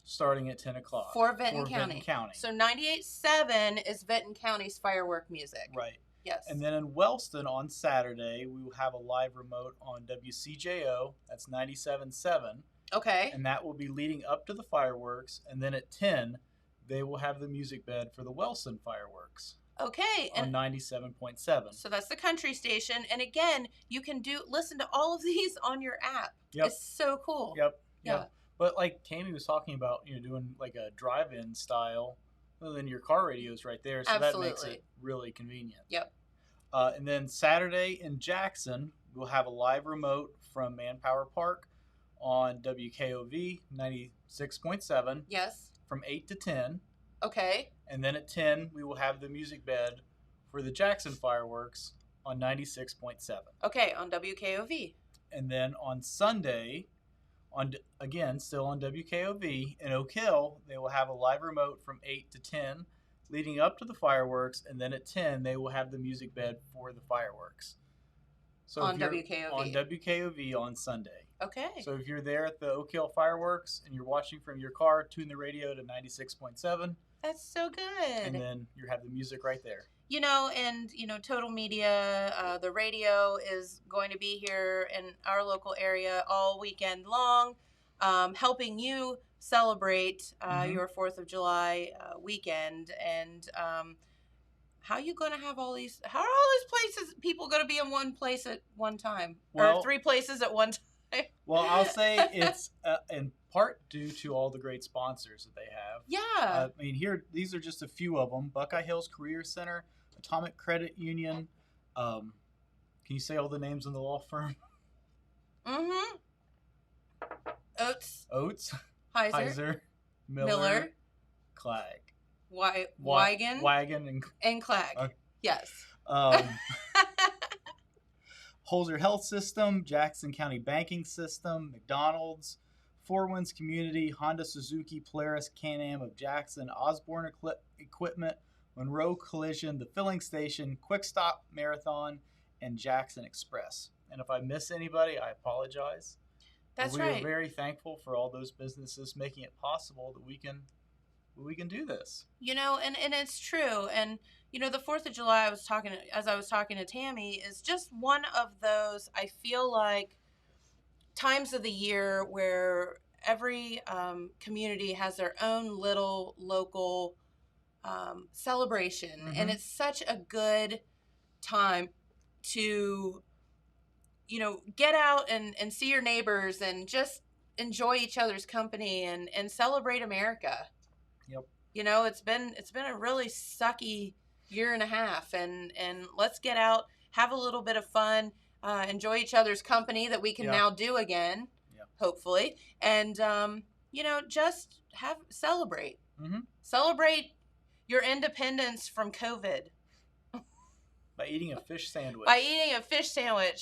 starting at 10 o'clock. For Vinton County. So 98.7 is Vinton County's firework music. Right. Yes. And then in Wellston on Saturday, we will have a live remote on WCJO. That's 97.7. Okay. And that will be leading up to the fireworks. And then at 10, they will have the music bed for the Wellston fireworks Okay. on And 97.7. so that's the country station. And again, you can listen to all of these on your app. Yep. It's so cool. Yep. Yeah. But like Tammy was talking about, doing like a drive-in style, well, then your car radio is right there, so that makes Absolutely. it really convenient. Yep. And then Saturday in Jackson, we'll have a live remote from Manpower Park on WKOV 96.7 Yes. from 8 to 10. Okay. And then at 10, we will have the music bed for the Jackson fireworks on 96.7. Okay. On WKOV. And then on Sunday, still on WKOV in Oak Hill, they will have a live remote from 8 to 10 leading up to the fireworks, and then at 10 they will have the music bed for the fireworks. So On if you're WKOV. on WKOV on Sunday. Okay. So if you're there at the Oak Hill fireworks and you're watching from your car, tune the radio to 96.7, That's so good. and then you have the music right there. Total Media, the radio is going to be here in our local area all weekend long, helping you celebrate your 4th of July weekend. And how are you going to have how are all these places, people going to be in one place at one time? Well- or 3 places at one time? Well, I'll say it's in part due to all the great sponsors that they have. Yeah. These are just a few of them. Buckeye Hills Career Center, Atomic Credit Union. Can you say all the names in the law firm? Mm-hmm. Oates, Oates, Heiser, Miller, Clag. Wigan, Wagon, and Clag. Okay. Yes. Holzer Health System, Jackson County Banking System, McDonald's, Four Winds Community, Honda, Suzuki, Polaris, Can-Am of Jackson, Osborne Equipment, Monroe Collision, The Filling Station, Quick Stop Marathon, and Jackson Express. And if I miss anybody, I apologize. That's we right. are very thankful for all those businesses making it possible that we can do this. You know, and it's true. And you know, the 4th of July, as I was talking to Tammy, is just one of those, I feel like, times of the year where every community has their own little local celebration. Mm-hmm. And it's such a good time to, you know, get out and see your neighbors and just enjoy each other's company and celebrate America. Yep. You know, it's been a really sucky year and a half, and let's get out, have a little bit of fun, enjoy each other's company that we can now do again, hopefully, and you know, just celebrate. Mm-hmm. Celebrate your independence from COVID by eating a fish sandwich.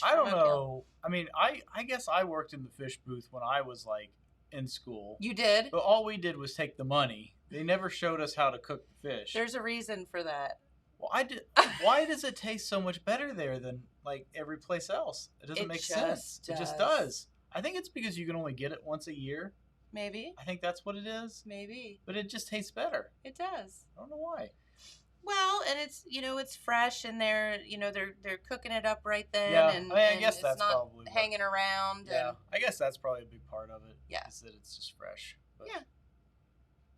I don't know. I mean, I guess I worked in the fish booth when I was like in school. You did? But all we did was take the money. They never showed us how to cook the fish. There's a reason for that. Well, why does it taste so much better there than like every place else? It doesn't make sense. It just does. I think it's because you can only get it once a year. Maybe. I think that's what it is. Maybe. But it just tastes better. It does. I don't know why. Well, and it's, you know, it's fresh, and they're cooking it up right then. Yeah, and, I guess it's that's not probably hanging around. Yeah, and, I guess that's probably a big part of it. Yeah. Is that it's just fresh. But yeah.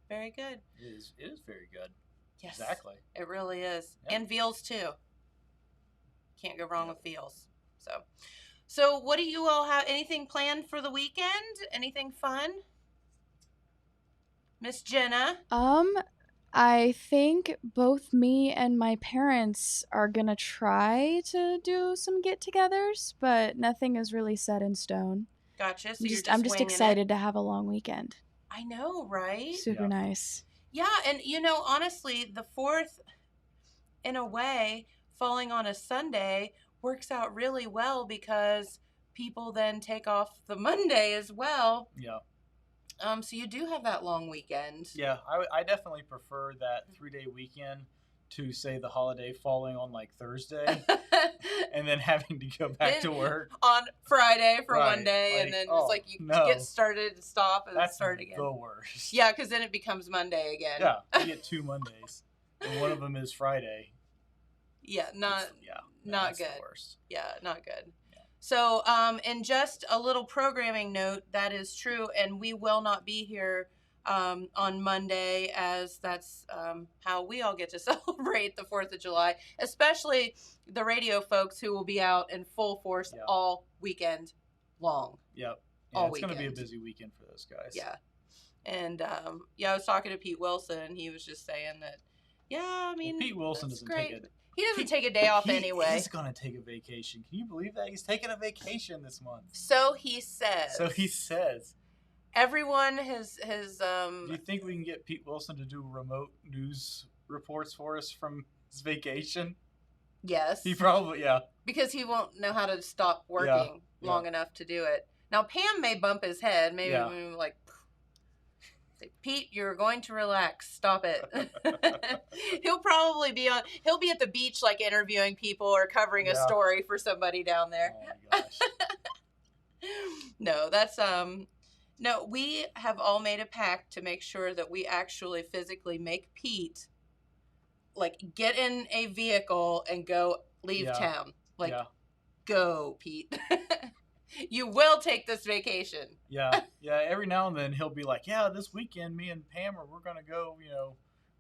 Very good. It is very good. Yes. Exactly. It really is. Yeah. And veals too. Can't go wrong with veals. So what do you all have? Anything planned for the weekend? Anything fun? Miss Jenna? I think both me and my parents are gonna try to do some get-togethers, but nothing is really set in stone. Gotcha. So I'm just winging excited to have a long weekend. I know, right? Super nice. Yeah, and you know, honestly, the 4th, in a way, falling on a Sunday works out really well because people then take off the Monday as well. Yeah. So you do have that long weekend. Yeah, I definitely prefer that 3-day weekend to, say, the holiday falling on like Thursday and then having to go back to work on Friday for right. one day, like, and then oh, it's like you no. get started and stop and That's start again. the worst. Yeah, because then it becomes Monday again. Yeah, you get 2 Mondays, and one of them is Friday. Yeah, not that's good. The worst. Yeah, not good. Yeah. So, and just a little programming note, that is true, and we will not be here on Monday, as that's how we all get to celebrate the 4th of July, especially the radio folks who will be out in full force all weekend long. Yep. Yeah, it's going to be a busy weekend for those guys. Yeah. And, I was talking to Pete Wilson, and he was just saying that, I mean, well, Pete Wilson doesn't take it. He doesn't take a day off anyway. He's going to take a vacation. Can you believe that? He's taking a vacation this month. So he says. Everyone has do you think we can get Pete Wilson to do remote news reports for us from his vacation? Yes. He probably, because he won't know how to stop working long enough to do it. Now, Pam may bump his head. Maybe like, say, Pete, you're going to relax. Stop it. He'll probably be at the beach, like interviewing people or covering a story for somebody down there. Oh my gosh. No, that's, no, we have all made a pact to make sure that we actually physically make Pete, like, get in a vehicle and leave town. Like, go, Pete. You will take this vacation. Yeah. Every now and then he'll be like, this weekend me and Pam we're gonna go,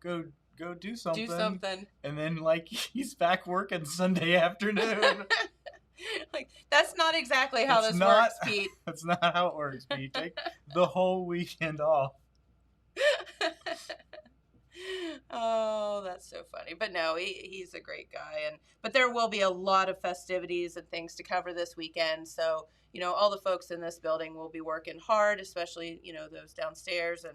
go do something. And then like he's back working Sunday afternoon. Like, that's not exactly how this works, Pete. That's not how it works, Pete. Take the whole weekend off. Oh, that's so funny. But no, he's a great guy. But there will be a lot of festivities and things to cover this weekend. So, all the folks in this building will be working hard, especially, those downstairs.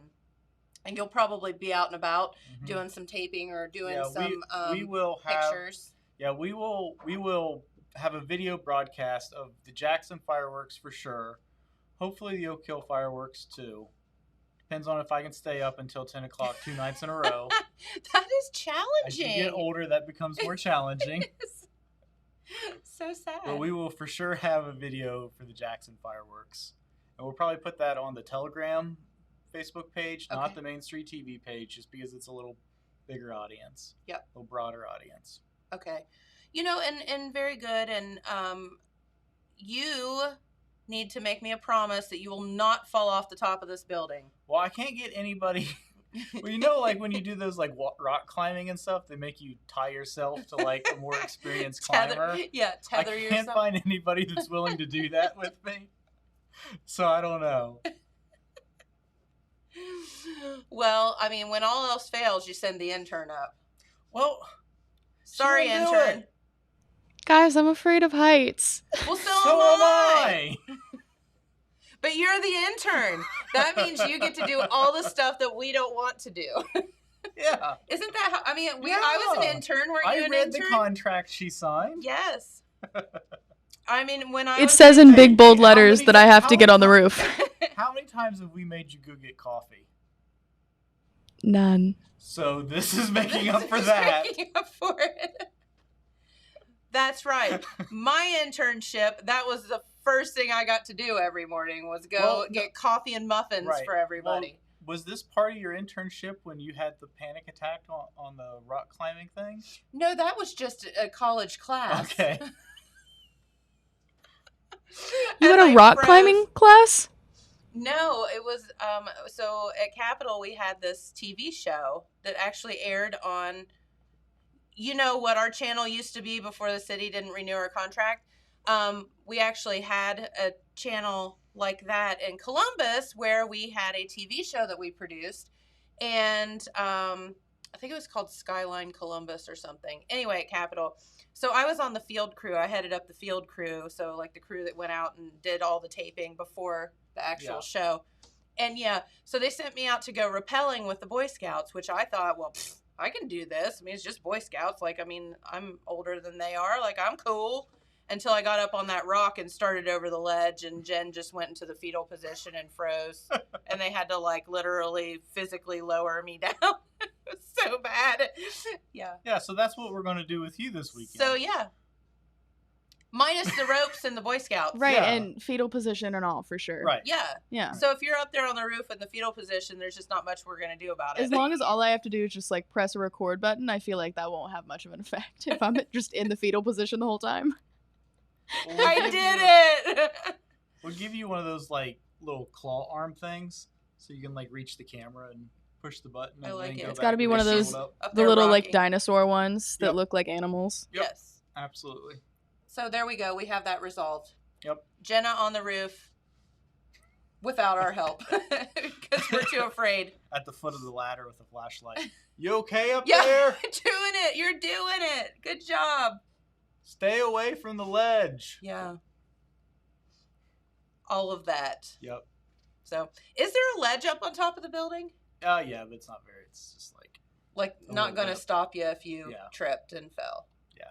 And you'll probably be out and about doing some taping or doing some we will have pictures. Yeah, we will have a video broadcast of the Jackson fireworks for sure. Hopefully the Oak Hill fireworks too. Depends on if I can stay up until 10 o'clock 2 nights in a row. That is As challenging. you get older, that becomes more challenging. So sad. But we will for sure have a video for the Jackson fireworks. And we'll probably put that on the Telegram Facebook page, not Okay. the Main Street TV page, just because it's a little bigger audience. Yep. A little broader audience. Okay. And very good. And you need to make me a promise that you will not fall off the top of this building. Well, I can't get anybody. Well, like when you do those like rock climbing and stuff, they make you tie yourself to like a more experienced climber. Tether I yourself. can't find anybody that's willing to do that with me. So I don't know. Well, I mean, when all else fails, you send the intern up. Well, Sorry, she won't do intern. it. Guys, I'm afraid of heights. Well, so So am am I. But you're the intern. That means you get to do all the stuff that we don't want to do. Yeah. Isn't that how? I mean, I was an Yeah. intern. Were I you an read intern? the contract she signed. Yes. I mean, when I It was says an in big intern- bold How letters many that I ti- have how to get many on the ti- roof. How many times have we made you go get coffee? None. So this is making up for Just that. making up for it. That's right. My internship, that was the first thing I got to do every morning was go Well, get coffee and muffins Right. for everybody. Was this part of your internship when you had the panic attack on the rock climbing thing? No, that was just a college class. Okay. You And had a I rock froze. climbing class? No, it was so at Capitol we had this TV show that actually aired on what our channel used to be before the city didn't renew our contract. We actually had a channel like that in Columbus where we had a TV show that we produced, and I think it was called Skyline Columbus or something. Anyway, at Capitol. So I was on the field crew. I headed up the field crew, so like the crew that went out and did all the taping before the actual show. And so they sent me out to go rappelling with the Boy Scouts, which I thought, well, I can do this. I mean, it's just Boy Scouts. Like, I mean, I'm older than they are. Like, I'm cool. Until I got up on that rock and started over the ledge, and Jen just went into the fetal position and froze. And they had to, like, literally physically lower me down. It was so bad. Yeah. Yeah, so that's what we're going to do with you this weekend. So, yeah. Minus the ropes and the Boy Scouts. Right, Yeah. and fetal position and all, for sure. Right. Yeah. Yeah. So if you're up there on the roof in the fetal position, there's just not much we're going to do about it. As long as all I have to do is just, like, press a record button, I feel like that won't have much of an effect if I'm just in the fetal position the whole time. I did it. We'll give you one of those, like, little claw arm things so you can, like, reach the camera and push the button. I And like then it. go It's back gotta be and one of just those- hold up. Up The there little, like, rocking. dinosaur ones that Yep. look like animals. Yep. Yes. Absolutely. So there we go. We have that resolved. Yep. Jenna on the roof without our help because we're too afraid. At the foot of the ladder with a flashlight. You okay up Yeah, there? doing it. You're doing it. Good job. Stay away from the ledge. Yeah. All of that. Yep. So, is there a ledge up on top of the building? Yeah, but it's not very. It's just like. Like, A not little going to bit. stop you if you Yeah. tripped and fell. Yeah.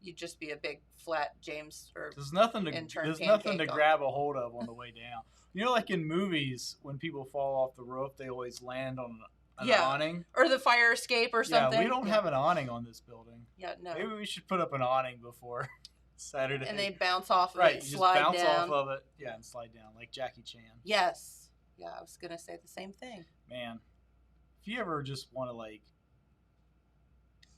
You'd just be a big flat James or There's nothing to Intern there's nothing to pancake on. grab a hold of on the way down. You know, like in movies, when people fall off the roof, they always land on an Yeah. awning. or the fire escape or something. Yeah, we don't have an awning on this building. Yeah, no. Maybe we should put up an awning before Saturday. And they bounce off of right, it, you just slide bounce down. off of it. Yeah, and slide down like Jackie Chan. Yes. Yeah, I was gonna say the same thing. Man, if you ever just want to like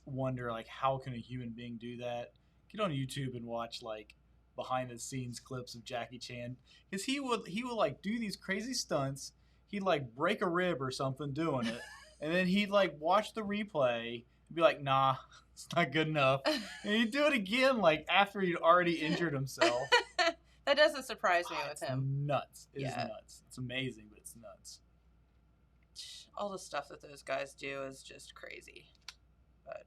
wonder like how can a human being do that, get on YouTube and watch like behind the scenes clips of Jackie Chan, because he would like do these crazy stunts. He'd like break a rib or something doing it, and then he'd like watch the replay and be like, nah, it's not good enough, and he'd do it again like after he'd already injured himself. That doesn't surprise me It's with him. nuts. It's Yeah. nuts. It's amazing, but it's nuts. All the stuff that those guys do is just crazy. But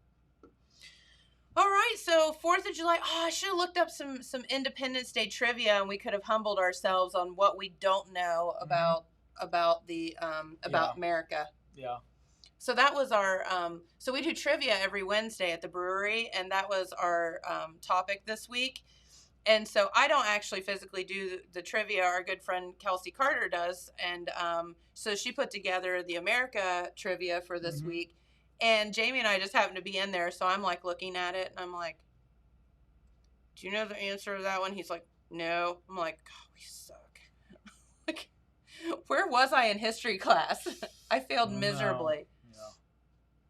all right, so 4th of July. Oh, I should have looked up some Independence Day trivia, and we could have humbled ourselves on what we don't know about the about Yeah. America. Yeah. So that was our, so we do trivia every Wednesday at the brewery, and that was our topic this week. And so I don't actually physically do the trivia. Our good friend Kelsey Carter does. And so she put together the America trivia for this week. And Jamie and I just happened to be in there. So I'm like looking at it, and I'm like, do you know the answer to that one? He's like, no. I'm like, God, we suck. Like, where was I in history class? I failed miserably. Yeah.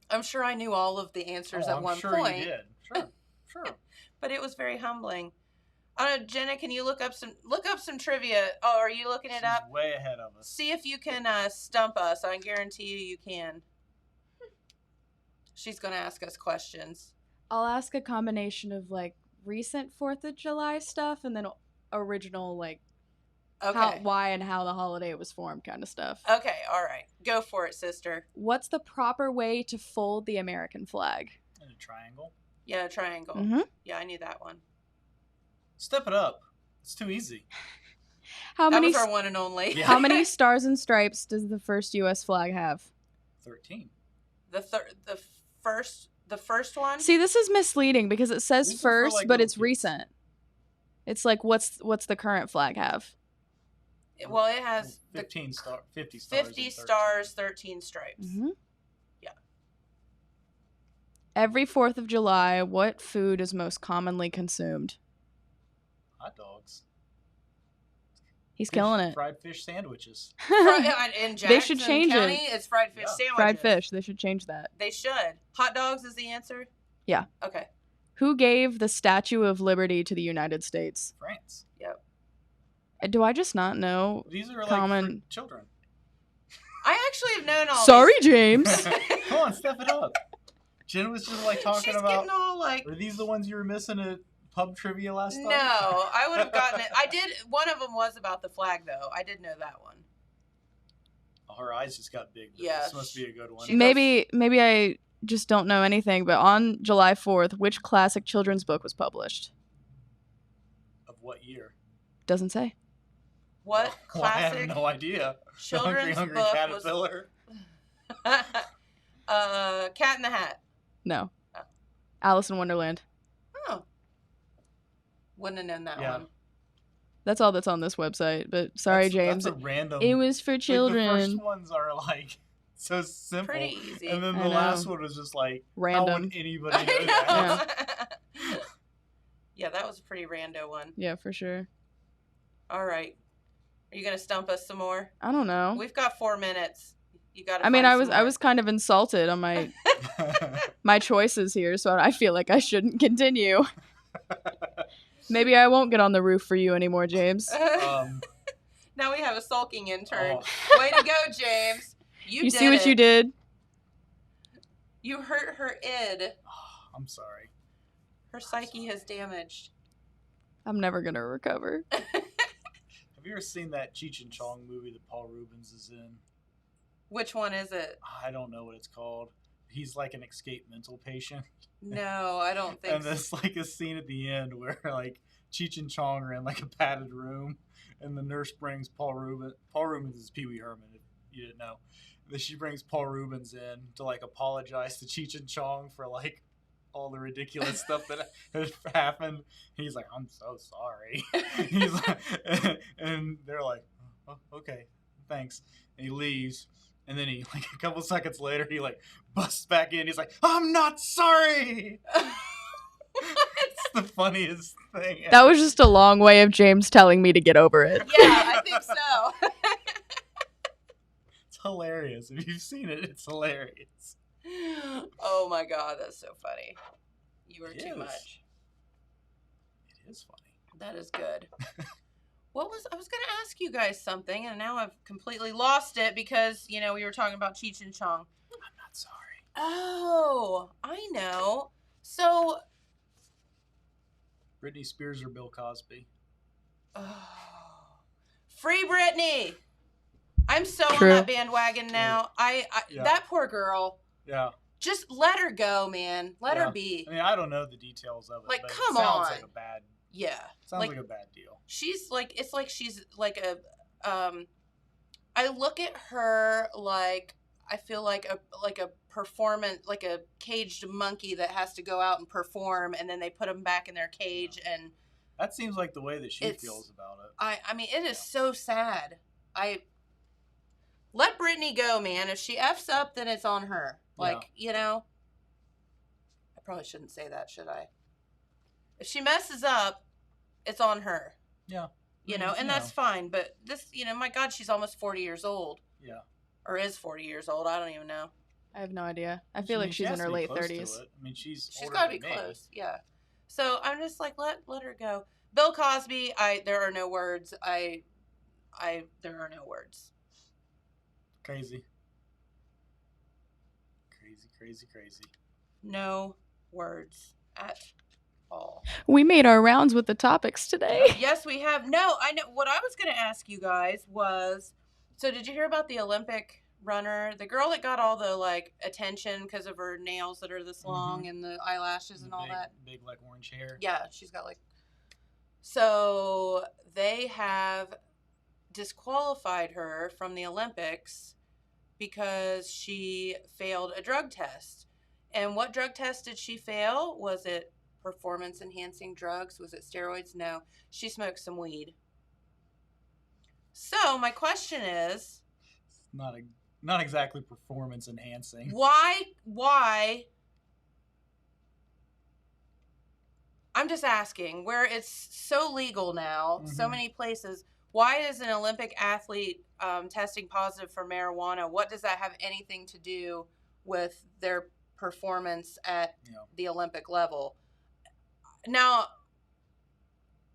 I'm sure I knew all of the answers at one point. You did. Sure. But it was very humbling. Jenna, can you look up some trivia? Oh, are you looking it up? She's way ahead of us. See if you can stump us. I guarantee you can. She's going to ask us questions. I'll ask a combination of like recent 4th of July stuff and then original like why and how the holiday was formed kind of stuff. Okay, all right. Go for it, sister. What's the proper way to fold the American flag? In a triangle? Yeah, a triangle. Mm-hmm. Yeah, I knew that one. Step it up. It's too easy. That was our one and only. Yeah. How many stars and stripes does the first U.S. flag have? 13. The first one? See, this is misleading because it says These are first, for, like, but little it's kids. recent. It's like what's the current flag have? Well, it has 50 stars. 50 and 13. stars, 13 stripes. Mm-hmm. Yeah. Every 4th of July, what food is most commonly consumed? Hot dogs. He's killing it. Fried fish sandwiches. In Jackson They should change County, it. it's fried fish sandwiches. Fried fish. They should change that. They should. Hot dogs is the answer? Yeah. Okay. Who gave the Statue of Liberty to the United States? France. Yep. Do I just not know? These are like common for children. I actually have known all Sorry, these. James. Come on, step it up. Jen was just like talking She's about. getting all like. Are these the ones you were missing at pub trivia last time? No, I would have gotten it. I did. One of them was about the flag, though. I did know that one. Oh, her eyes just got big. Yeah, This must be a good one. Maybe I just don't know anything, but on July 4th, which classic children's book was published? Of what year? Doesn't say. What Well, I classic have no idea. children's Hungry book Caterpillar. was Cat in the Hat? No. Oh. Alice in Wonderland. Oh. Wouldn't have known that Yeah. one. That's all that's on this website, but sorry, James. That's a random. It was for children. Like, the first ones are like so simple. Pretty easy. And then I the know. last one was just like Random. How would anybody know I that? know. Yeah, that was a pretty rando one. Yeah, for sure. All right. Are you going to stump us some more? I don't know. We've got 4 minutes. You got to I mean, I was kind of insulted on my my choices here, so I feel like I shouldn't continue. Maybe I won't get on the roof for you anymore, James. Now we have a sulking intern. Oh. Way to go, James. You did see what it. you did? You hurt her id. I'm sorry. Her psyche has damaged. I'm never gonna recover. Have you ever seen that Cheech and Chong movie that Paul Rubens is in? Which one is it? I don't know what it's called. He's like an escaped mental patient. No, I don't think And there's like a scene at the end where like Cheech and Chong are in like a padded room, and the nurse brings Paul Rubens. Paul Rubens is Pee Wee Herman, if you didn't know. Then she brings Paul Rubens in to like apologize to Cheech and Chong for like all the ridiculous stuff that had happened. He's like, I'm so sorry. He's like, and they're like, oh, okay, thanks. And he leaves. And then he, like, a couple seconds later, he, like, busts back in. He's like, I'm not sorry. It's the funniest thing. That was just a long way of James telling me to get over it. Yeah, I think so. It's hilarious. If you've seen it, it's hilarious. Oh my god, that's so funny. You were It too is. much. It is funny. That is good. I was going to ask you guys something, and now I've completely lost it because, you know, we were talking about Cheech and Chong. I'm not sorry. Oh, I know. So, Britney Spears or Bill Cosby? free Britney. I'm so True. on that bandwagon now. Yeah. That poor girl. Yeah. Just let her go, man. Let her be. I mean, I don't know the details of it. Like, but come it sounds on. like a bad. Yeah. Sounds like a bad deal. She's like, it's like she's like a, I look at her like, I feel like a performance, like a caged monkey that has to go out and perform, and then they put them back in their cage, and that seems like the way that she feels about it. I mean, it is so sad. Let Brittany go, man. If she F's up, then it's on her. Like, you know, I probably shouldn't say that, should I? If she messes up, it's on her. Yeah. You know, and that's fine. But this, you know, my God, she's almost 40 years old. Yeah. Or is 40 years old. I don't even know. I have no idea. I feel like she's in her late 30s. I mean, she's got to be close. Yeah. So I'm just like, let her go. Bill Cosby, there are no words. There are no words. Crazy. No words at all. We made our rounds with the topics today. Yes, we have. No, I know. What I was going to ask you guys was, so did you hear about the Olympic runner, the girl that got all the like attention because of her nails that are this long and the eyelashes and all that? Big like orange hair. Yeah, she's got like. So they have disqualified her from the Olympics because she failed a drug test. And what drug test did she fail? Was it performance enhancing drugs? Was it steroids? No, she smoked some weed. So my question is, not exactly performance enhancing. Why? I'm just asking, where it's so legal now, so many places, why is an Olympic athlete testing positive for marijuana? What does that have anything to do with their performance at the Olympic level? Now,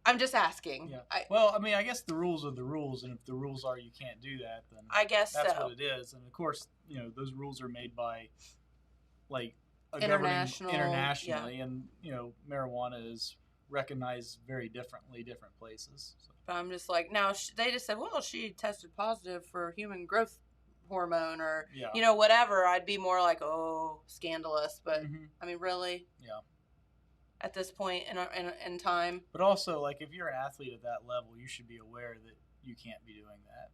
I'm just asking. Yeah. Well, I mean, I guess the rules are the rules, and if the rules are you can't do that, then I guess that's what it is. And of course, you know, those rules are made by like a internationally, and you know, marijuana is recognized very differently different places. So. But I'm just like, now they just said, well, she tested positive for human growth hormone or you know, whatever. I'd be more like, oh, scandalous. But I mean, really? Yeah. At this point in time. But also, like, if you're an athlete at that level, you should be aware that you can't be doing that.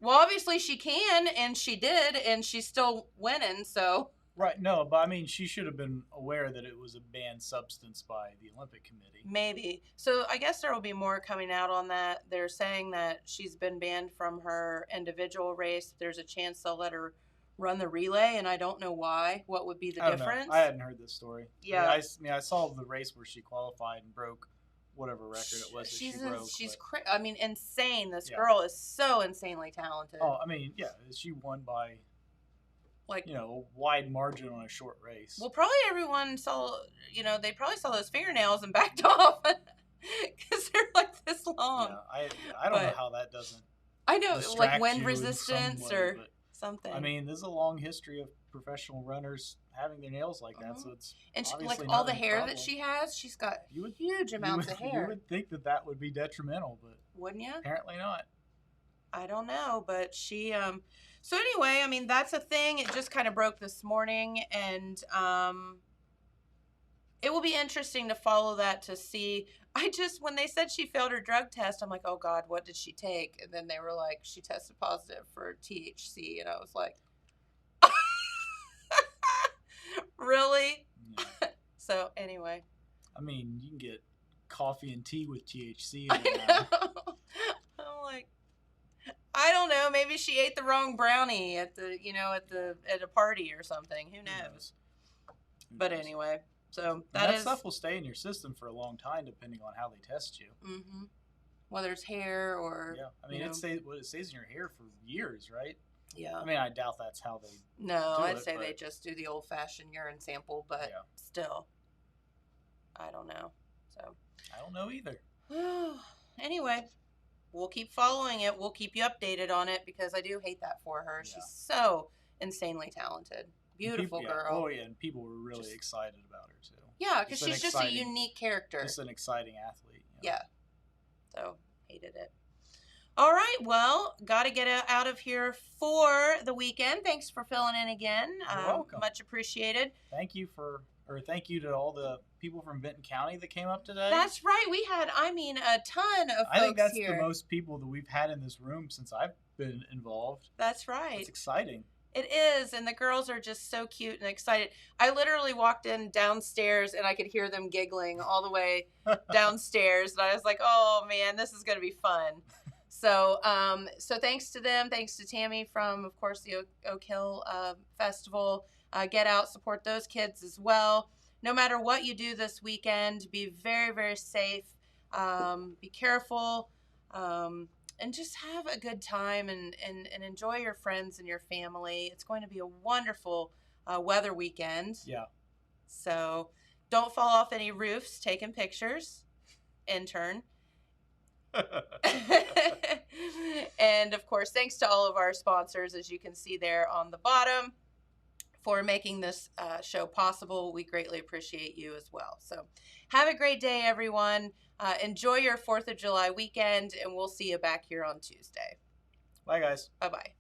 Well, obviously she can, and she did, and she's still winning, so. Right, no, but I mean, she should have been aware that it was a banned substance by the Olympic Committee. Maybe. So I guess there will be more coming out on that. They're saying that she's been banned from her individual race. There's a chance they'll let her run the relay, and I don't know why. What would be the difference? I hadn't heard this story. Yeah. I mean, I saw the race where she qualified and broke whatever record it was that she broke. I mean, insane. This girl is so insanely talented. Oh, I mean, yeah, she won by, like, you know, a wide margin on a short race. Well, probably everyone saw, you know, they probably saw those fingernails and backed off because they're like this long. Yeah, I don't know how that doesn't. I know, like wind resistance or something. I mean, there's a long history of professional runners having their nails like that, so it's and she, like all the hair that she has, she's got huge amounts of hair. You would think that would be detrimental, but wouldn't you? Apparently not. I don't know, but she so anyway, I mean, that's a thing. It just kind of broke this morning, and it will be interesting to follow that to see. When they said she failed her drug test, I'm like, oh God, what did she take? And then they were like, she tested positive for THC. And I was like, really? Yeah. So anyway. I mean, you can get coffee and tea with THC. I know. I'm like, I don't know. Maybe she ate the wrong brownie at a party or something. Who knows? But anyway. So that stuff will stay in your system for a long time, depending on how they test you. Mm-hmm. Whether it's hair or I mean, it stays in your hair for years, right? Yeah. I mean, I doubt that's how they. No, I'd say they just do the old-fashioned urine sample, but still, I don't know. So I don't know either. Anyway, we'll keep following it. We'll keep you updated on it because I do hate that for her. Yeah. She's so insanely talented. Beautiful girl. Oh, yeah, and people were really excited about her, too. Yeah, because she's just a unique character. Just an exciting athlete. Yeah. So, hated it. All right, well, got to get out of here for the weekend. Thanks for filling in again. You're welcome. Much appreciated. Thank you to all the people from Vinton County that came up today. That's right. We had, a ton of folks I think that's here. The most people that we've had in this room since I've been involved. That's right. It's exciting. It is, and the girls are just so cute and excited. I literally walked in downstairs and I could hear them giggling all the way downstairs, and I was like, "Oh man, this is going to be fun." So, so thanks to them, thanks to Tammy from, of course, the Oak Hill Festival. Get out, support those kids as well. No matter what you do this weekend, be very, very safe. Be careful. And just have a good time and enjoy your friends and your family. It's going to be a wonderful weather weekend. Yeah. So don't fall off any roofs taking pictures. Intern. And of course, thanks to all of our sponsors, as you can see there on the bottom, for making this show possible. We greatly appreciate you as well. So have a great day, everyone. Enjoy your 4th of July weekend, and we'll see you back here on Tuesday. Bye, guys. Bye-bye.